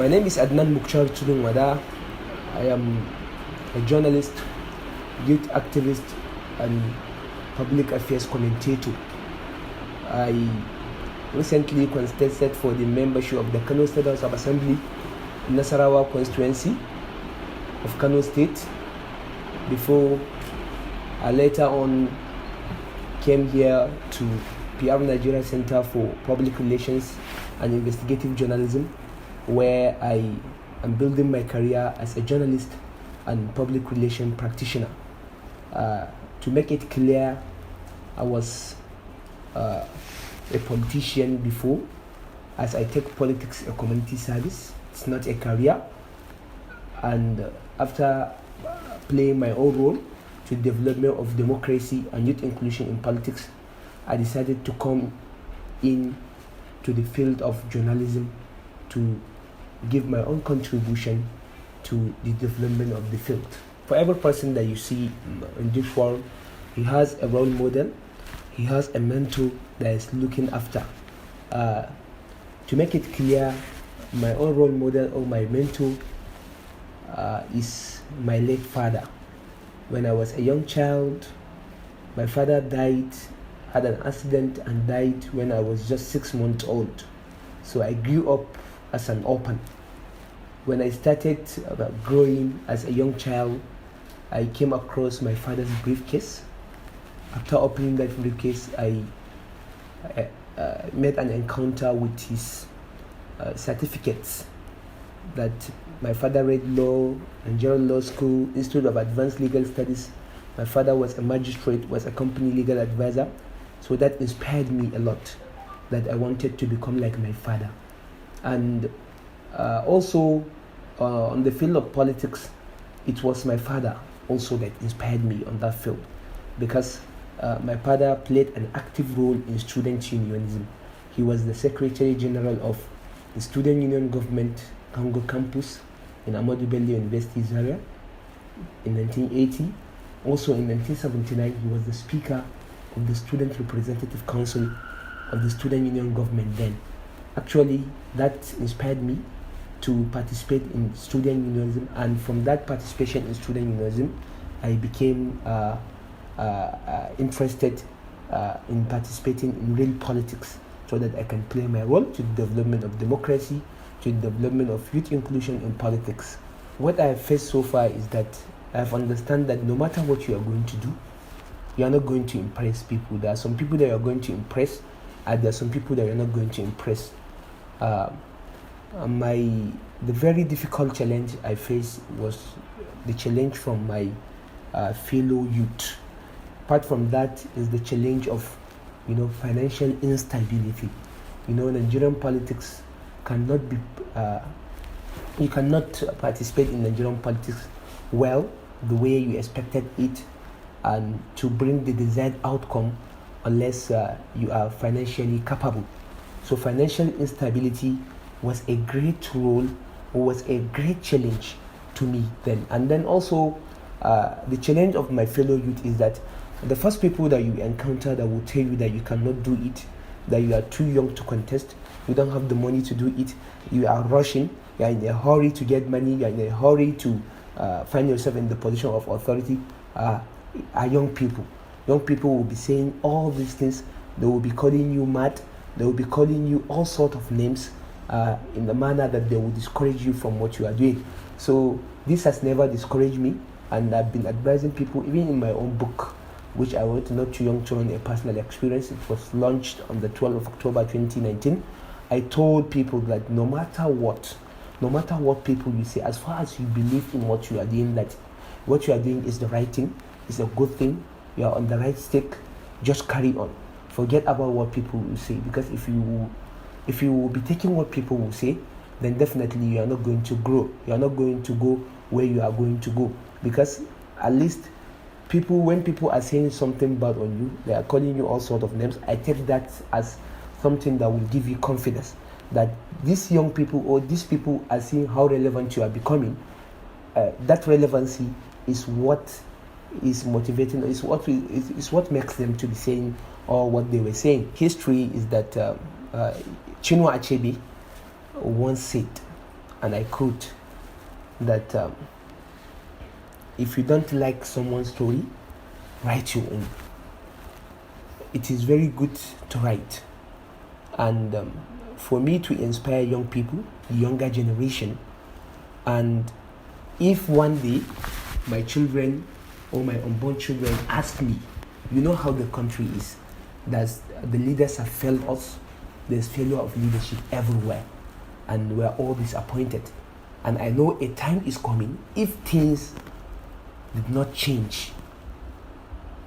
name is Adnan Mukhtar Tudun Wada. I am a journalist, youth activist, and public affairs commentator. I recently contested for the membership of the Kano State House of Assembly, Nasarawa constituency of Kano State, before I later on came here to PR Nigeria Center for Public Relations and Investigative Journalism, where I am building my career as a journalist and public relation practitioner. To make it clear, I was a politician before, as I take politics a community service. It's not a career. And after playing my own role to the development of democracy and youth inclusion in politics, I decided to come in to the field of journalism to give my own contribution to the development of the field. For every person that you see in this world, he has a role model, he has a mentor that is looking after. To make it clear, my own role model or my mentor is my late father. When I was a young child, my father had an accident and died when I was just 6 months old. So I grew up as an orphan. When I started growing as a young child, I came across my father's briefcase. After opening that briefcase, I made an encounter with his certificates that my father read law, Nigerian Law School, Institute of Advanced Legal Studies. My father was a magistrate, was a company legal advisor. So that inspired me a lot, that I wanted to become like my father. And also on the field of politics, it was my father also that inspired me on that field, because my father played an active role in student unionism. He was the Secretary General of the Student Union Government Congo campus in Ahmadu Bello University, Zaria, in 1980. Also in 1979, he was the Speaker of the Student Representative Council of the Student Union Government then. Actually, that inspired me to participate in student unionism, and from that participation in student unionism, I became interested in participating in real politics, so that I can play my role to the development of democracy, to the development of youth inclusion in politics. What I have faced so far is that I have understood that no matter what you are going to do, you are not going to impress people. There are some people that you are going to impress, and there are some people that you are not going to impress. The very difficult challenge I faced was the challenge from my fellow youth. Apart from that is the challenge of financial instability. Nigerian politics cannot be you cannot participate in Nigerian politics well the way you expected it and to bring the desired outcome unless you are financially capable. So financial instability was a great role, or was a great challenge to me then. And then also the challenge of my fellow youth is that the first people that you encounter that will tell you that you cannot do it, that you are too young to contest, you don't have the money to do it, you are rushing, you are in a hurry to get money, you are in a hurry to find yourself in the position of authority, are young people. Young people will be saying all these things. They will be calling you mad. They will be calling you all sorts of names in the manner that they will discourage you from what you are doing. So this has never discouraged me, and I've been advising people, even in my own book, which I wrote, Not Too Young to Run a Personal Experience. It was launched on the 12th of October 2019. I told people that no matter what people you say, as far as you believe in what you are doing, that what you are doing is the right thing, is a good thing, you are on the right stick, just carry on. Forget about what people will say, because if you will be taking what people will say, then definitely you are not going to grow. You are not going to go where you are going to go, because at least when people are saying something bad on you, they are calling you all sorts of names. I take that as something that will give you confidence that these young people or these people are seeing how relevant you are becoming. That relevancy is what is motivating, is what makes them to be saying or what they were saying. History is that Chinua Achebe once said, and I quote that if you don't like someone's story, write your own. It is very good to write, and for me to inspire young people, the younger generation. And if one day my children or my unborn children ask me, you know how the country is, that the leaders have failed us, there's failure of leadership everywhere, and we're all disappointed. And I know a time is coming, if things did not change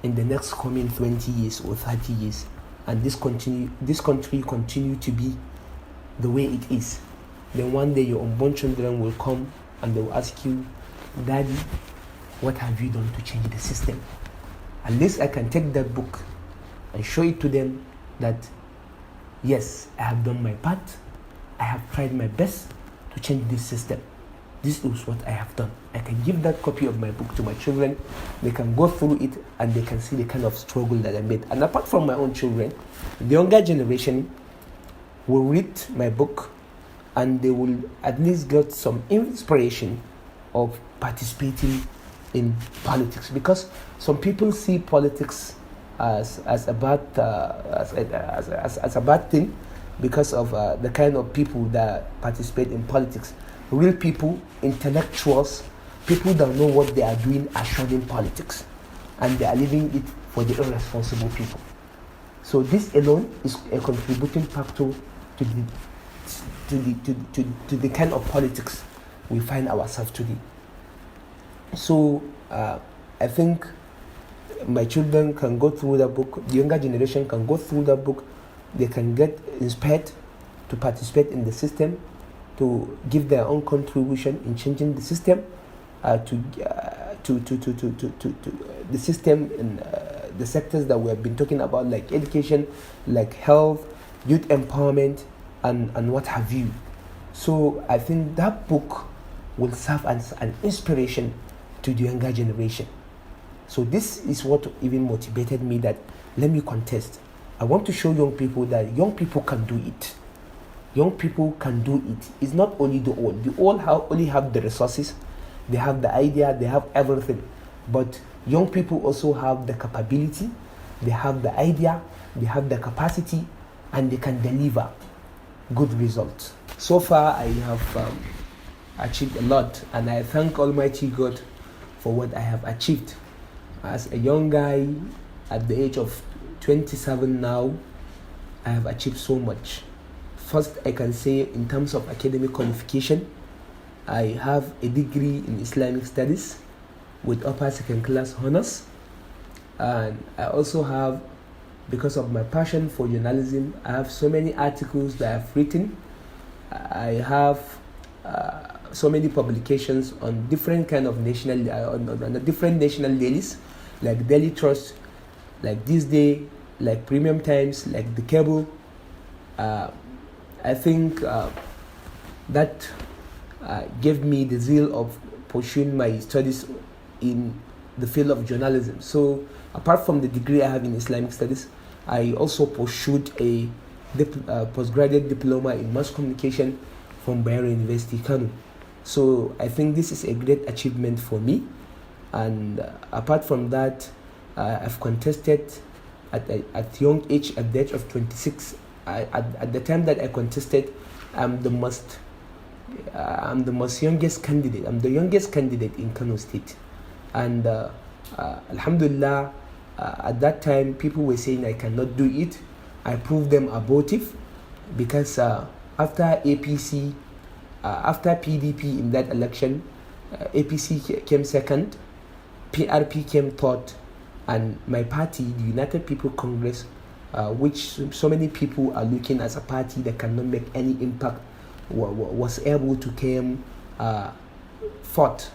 in the next coming 20 years or 30 years, and this country continue to be the way it is, then one day your unborn children will come and they will ask you, Daddy, what have you done to change the system? At least I can take that book and show it to them that, yes, I have done my part. I have tried my best to change this system. This is what I have done. I can give that copy of my book to my children. They can go through it and they can see the kind of struggle that I made. And apart from my own children, the younger generation will read my book and they will at least get some inspiration of participating in politics, because some people see politics as a bad as a bad thing because of the kind of people that participate in politics. Real people, intellectuals, people that know what they are doing are shunning politics, and they are leaving it for the irresponsible people. So this alone is a contributing factor to the kind of politics we find ourselves today. So I think my children can go through the book, the younger generation can go through the book, they can get inspired to participate in the system, to give their own contribution in changing the system, to the system in the sectors that we have been talking about, like education, like health, youth empowerment, and what have you. So I think that book will serve as an inspiration to the younger generation. So this is what even motivated me, that let me contest. I want to show young people that young people can do it. Young people can do it. It's not only the old. The old only have the resources, they have the idea, they have everything. But young people also have the capability, they have the idea, they have the capacity, and they can deliver good results. So far, I have achieved a lot, and I thank Almighty God for what I have achieved. As a young guy at the age of 27 now, I have achieved so much. First, I can say in terms of academic qualification, I have a degree in Islamic Studies with upper second class honors, and I also have, because of my passion for journalism, I have so many articles that I've written. I have so many publications on different kind of national, on different national dailies, like Daily Trust, like This Day, like Premium Times, like The Cable. I think that gave me the zeal of pursuing my studies in the field of journalism. So apart from the degree I have in Islamic Studies, I also pursued a postgraduate diploma in mass communication from Bayero University, Kano. So I think this is a great achievement for me. And apart from that, I've contested at young age, at the age of 26. At the time that I contested, I'm the most youngest candidate. I'm the youngest candidate in Kano State, and Alhamdulillah, at that time people were saying I cannot do it. I proved them abortive, because after APC, after PDP in that election, APC came second, PRP came third, and my party, the United People Congress, which so many people are looking as a party that cannot make any impact, was able to came fourth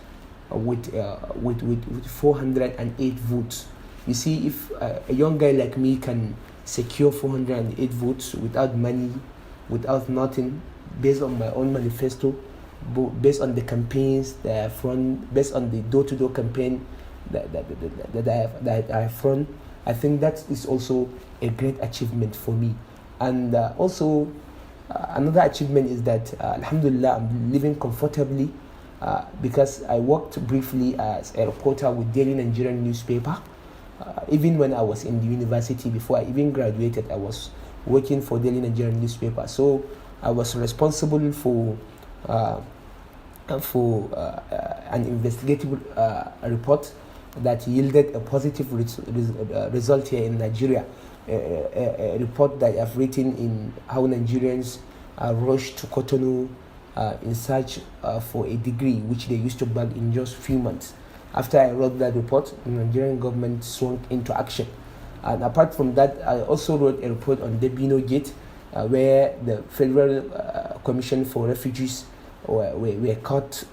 with 408 votes. You see, if a young guy like me can secure 408 votes without money, without nothing, based on my own manifesto, based on the campaigns that I have run, based on the door-to-door campaign that I have run, I think that is also a great achievement for me. And also, Another achievement is that, Alhamdulillah, I'm living comfortably because I worked briefly as a reporter with Daily Nigerian newspaper. Even when I was in the university, before I even graduated, I was working for Daily Nigerian newspaper. So I was responsible for an investigative report that yielded a positive result here in Nigeria. A report that I've written in how Nigerians rushed to Kano in search for a degree which they used to bag in just few months. After I wrote that report, the Nigerian government swung into action. And apart from that, I also wrote a report on Debino Gate, where the Federal Commission for Refugees were caught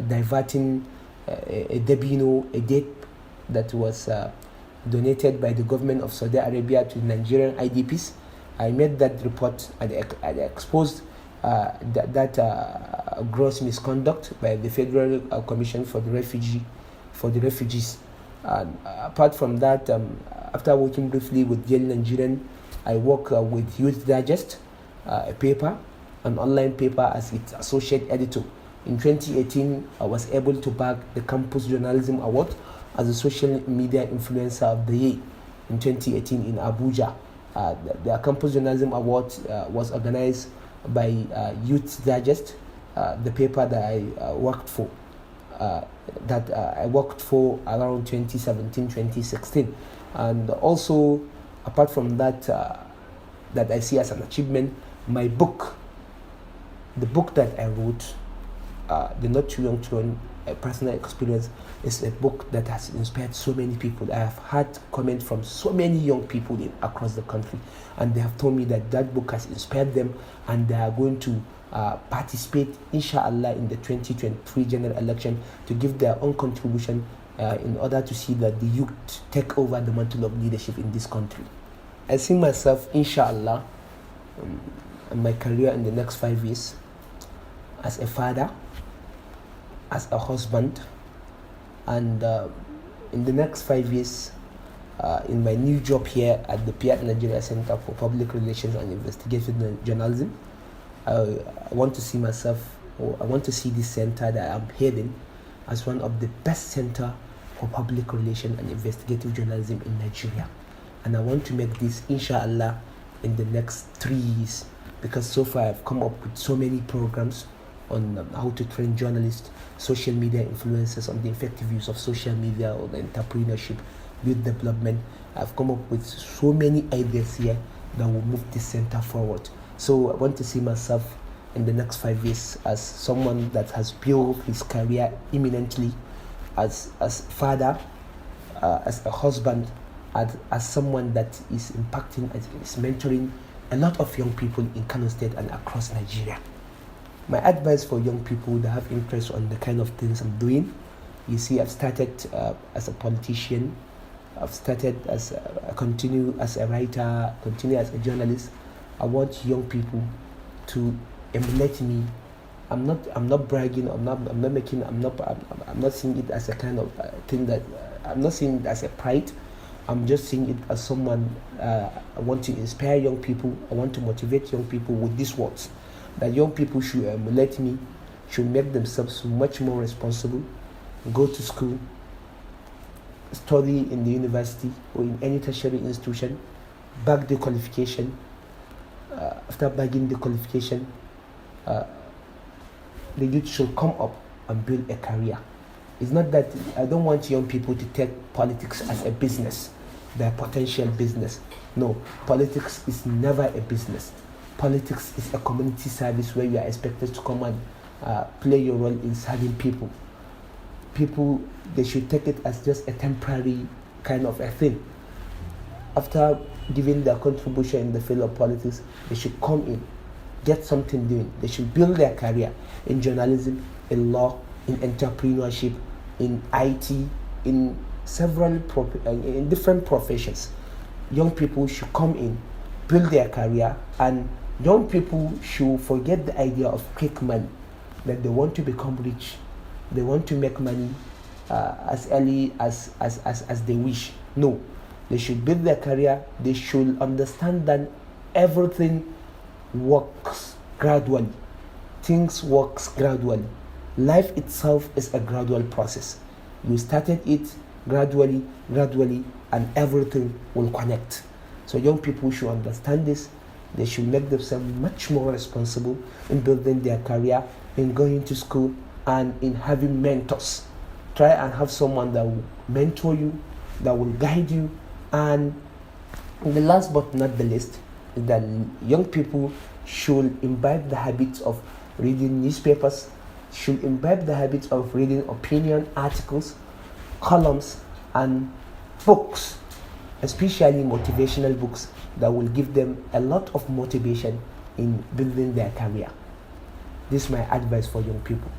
diverting a Debino, a gate that was donated by the government of Saudi Arabia to Nigerian IDPs. I made that report and I exposed that gross misconduct by the Federal Commission for the Refugees. Apart from that, after working briefly with Daily Nigerian, I work with Youth Digest, a paper, an online paper, as its associate editor. In 2018, I was able to bag the Campus Journalism Award as a social media influencer of the year in 2018 in Abuja. The Campus Journalism Award was organized by Youth Digest, the paper that I worked for. I worked for around 2017-2016, and also apart from that, that I see as an achievement, my book, the book that I wrote, The Not Too Young to Run, a personal experience, is a book that has inspired so many people. I have had comments from so many young people across the country, and they have told me that that book has inspired them, and they are going to participate, inshallah, in the 2023 general election to give their own contribution in order to see that the youth take over the mantle of leadership in this country. I see myself, inshallah, in my career in the next 5 years as a father, as a husband, and in the next 5 years in my new job here at the Piat Nigeria Center for Public Relations and Investigative Journalism. I want to see myself, or I want to see this center that I'm heading as one of the best center for public relations and investigative journalism in Nigeria. And I want to make this, inshallah, in the next 3 years, because so far I've come up with so many programs on how to train journalists, social media influencers, on the effective use of social media, or the entrepreneurship, youth development. I've come up with so many ideas here that will move this center forward. So I want to see myself in the next 5 years as someone that has built his career eminently, as father, as a husband, as someone that is impacting, is mentoring a lot of young people in Kano State and across Nigeria. My advice for young people that have interest on the kind of things I'm doing, you see, I've started as a politician, I've started as continue as a writer, continue as a journalist. I want young people to emulate me. I'm not bragging. I'm not seeing it as a kind of thing that I'm not seeing it as a pride. I'm just seeing it as someone. I want to inspire young people. I want to motivate young people with these words, that young people should emulate me, should make themselves much more responsible, go to school, study in the university or in any tertiary institution, bag the qualification. After bagging the qualification, the youth should come up and build a career. It's not that I don't want young people to take politics as a business, their potential business. No, politics is never a business. Politics is a community service where you are expected to come and play your role in serving people. People, they should take it as just a temporary kind of a thing. After giving their contribution in the field of politics, they should come in, get something doing. They should build their career in journalism, in law, in entrepreneurship, in IT, in in different professions. Young people should come in, build their career, and young people should forget the idea of quick money, that they want to become rich, they want to make money as early as they wish. No. They should build their career. They should understand that everything works gradually. Things works gradually. Life itself is a gradual process. You started it gradually, and everything will connect. So young people should understand this. They should make themselves much more responsible in building their career, in going to school, and in having mentors. Try and have someone that will mentor you, that will guide you. And the last but not the least is that young people should imbibe the habits of reading newspapers, should imbibe the habits of reading opinion articles, columns, and books, especially motivational books that will give them a lot of motivation in building their career. This is my advice for young people.